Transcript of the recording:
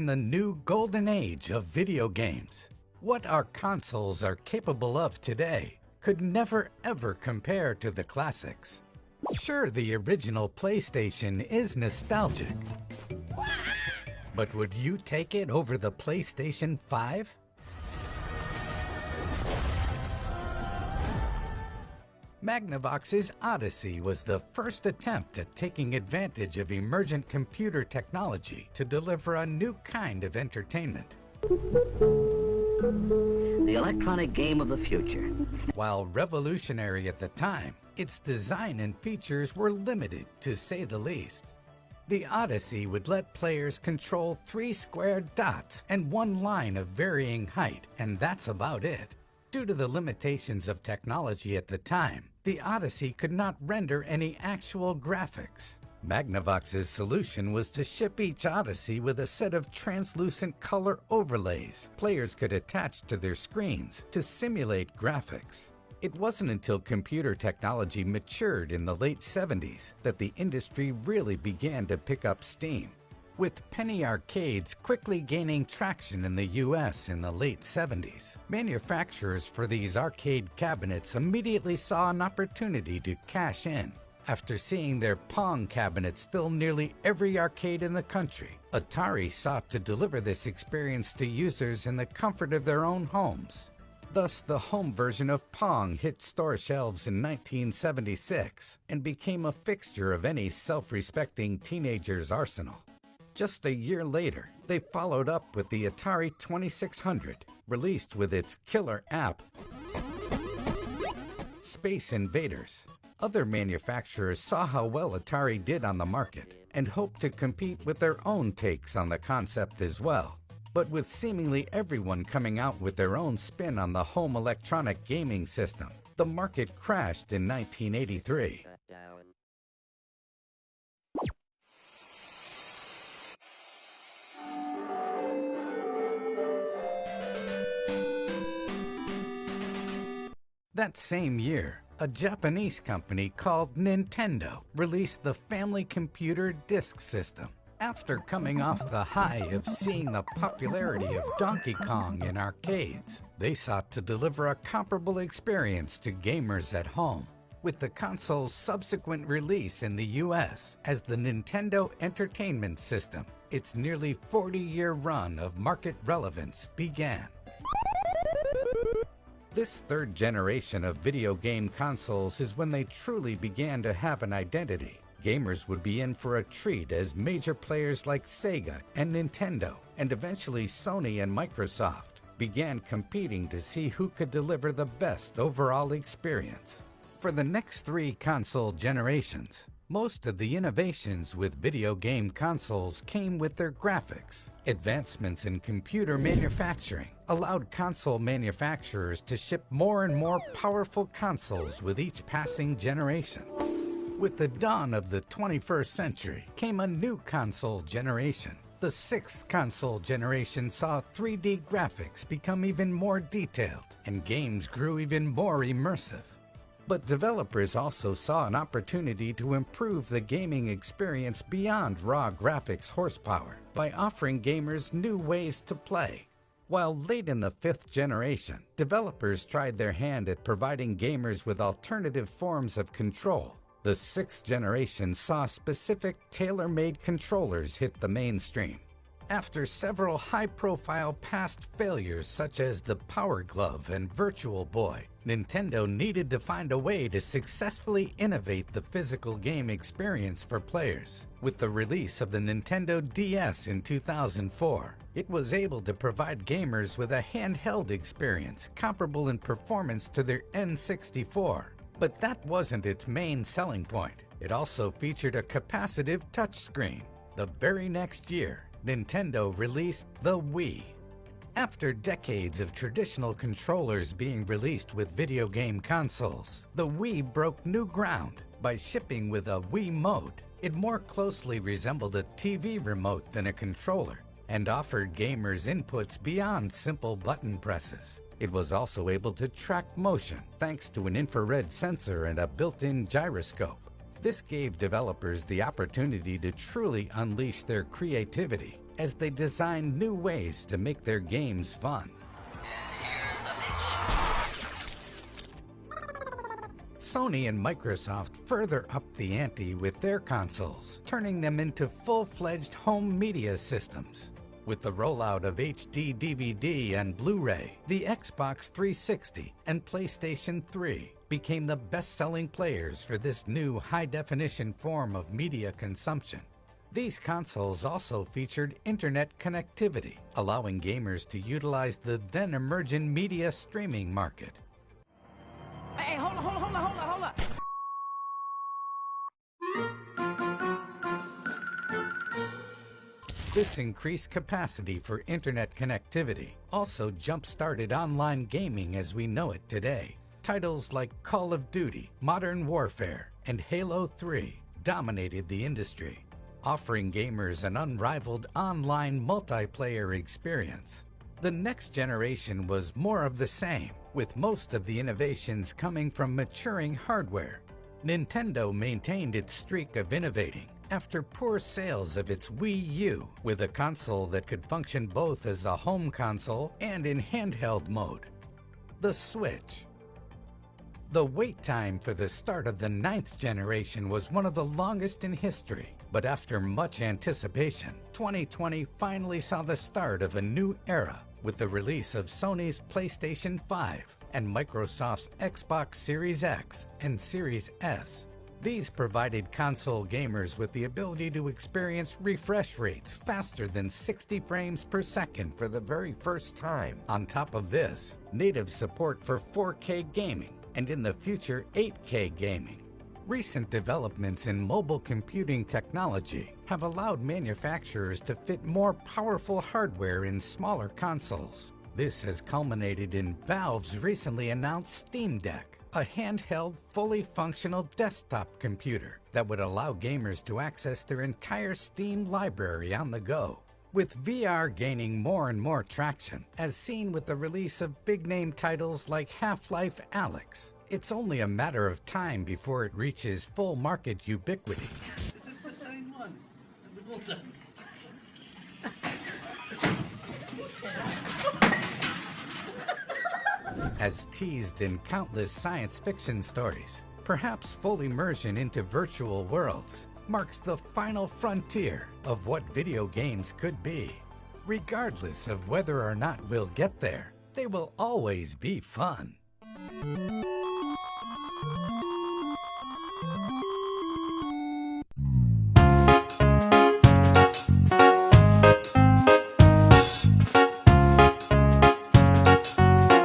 in the new golden age of video games. What our consoles are capable of today could never ever compare to the classics. Sure, the original PlayStation is nostalgic, but would you take it over the PlayStation 5? Magnavox's Odyssey was the first attempt at taking advantage of emergent computer technology to deliver a new kind of entertainment. The electronic game of the future. While revolutionary at the time, its design and features were limited, to say the least. The Odyssey would let players control 3 square dots and 1 line of varying height, and that's about it. Due to the limitations of technology at the time, the Odyssey could not render any actual graphics. Magnavox's solution was to ship each Odyssey with a set of translucent color overlays players could attach to their screens to simulate graphics. It wasn't until computer technology matured in the late 70s that the industry really began to pick up steam, with penny arcades quickly gaining traction in the US in the late 70s. Manufacturers for these arcade cabinets immediately saw an opportunity to cash in. After seeing their Pong cabinets fill nearly every arcade in the country, Atari sought to deliver this experience to users in the comfort of their own homes. Thus, the home version of Pong hit store shelves in 1976 and became a fixture of any self-respecting teenager's arsenal. Just a year later, they followed up with the Atari 2600, released with its killer app, Space Invaders. Other manufacturers saw how well Atari did on the market and hoped to compete with their own takes on the concept as well. But with seemingly everyone coming out with their own spin on the home electronic gaming system, the market crashed in 1983. That same year, a Japanese company called Nintendo released the Family Computer Disk System. After coming off the high of seeing the popularity of Donkey Kong in arcades, they sought to deliver a comparable experience to gamers at home, with the console's subsequent release in the US as the Nintendo Entertainment System. Its nearly 40-year run of market relevance began. This third generation of video game consoles is when they truly began to have an identity. Gamers would be in for a treat as major players like Sega and Nintendo, and eventually Sony and Microsoft, began competing to see who could deliver the best overall experience. For the next 3 console generations, most of the innovations with video game consoles came with their graphics. Advancements in computer manufacturing allowed console manufacturers to ship more and more powerful consoles with each passing generation. With the dawn of the 21st century came a new console generation. The 6th console generation saw 3D graphics become even more detailed, and games grew even more immersive. But developers also saw an opportunity to improve the gaming experience beyond raw graphics horsepower by offering gamers new ways to play. While late in the 5th generation, developers tried their hand at providing gamers with alternative forms of control. The 6th generation saw specific tailor-made controllers hit the mainstream. After several high-profile past failures such as the Power Glove and Virtual Boy, Nintendo needed to find a way to successfully innovate the physical game experience for players. With the release of the Nintendo DS in 2004, it was able to provide gamers with a handheld experience comparable in performance to their N64. But that wasn't its main selling point. It also featured a capacitive touchscreen. The very next year, Nintendo released the Wii. After decades of traditional controllers being released with video game consoles, the Wii broke new ground by shipping with a Wii mode. It more closely resembled a TV remote than a controller and offered gamers inputs beyond simple button presses. It was also able to track motion thanks to an infrared sensor and a built-in gyroscope. This gave developers the opportunity to truly unleash their creativity as they designed new ways to make their games fun. Sony and Microsoft further upped the ante with their consoles, turning them into full-fledged home media systems. With the rollout of HD DVD and Blu-ray, the Xbox 360 and PlayStation 3 became the best-selling players for this new high-definition form of media consumption. These consoles also featured internet connectivity, allowing gamers to utilize the then-emerging media streaming market. Hey, hold on. This increased capacity for internet connectivity also jump-started online gaming as we know it today. Titles like Call of Duty, Modern Warfare, and Halo 3 dominated the industry, offering gamers an unrivaled online multiplayer experience. The next generation was more of the same, with most of the innovations coming from maturing hardware. Nintendo maintained its streak of innovating after poor sales of its Wii U, with a console that could function both as a home console and in handheld mode. The Switch. The wait time for the start of the 9th generation was one of the longest in history, but after much anticipation, 2020 finally saw the start of a new era with the release of Sony's PlayStation 5 and Microsoft's Xbox Series X and Series S. These provided console gamers with the ability to experience refresh rates faster than 60 frames per second for the very first time. On top of this, native support for 4K gaming and in the future 8K gaming. Recent developments in mobile computing technology have allowed manufacturers to fit more powerful hardware in smaller consoles. This has culminated in Valve's recently announced Steam Deck, a handheld, fully functional desktop computer that would allow gamers to access their entire Steam library on the go. With VR gaining more and more traction, as seen with the release of big-name titles like Half-Life Alyx, it's only a matter of time before it reaches full market ubiquity. Is this the same one? As teased in countless science fiction stories, perhaps full immersion into virtual worlds marks the final frontier of what video games could be. Regardless of whether or not we'll get there, they will always be fun.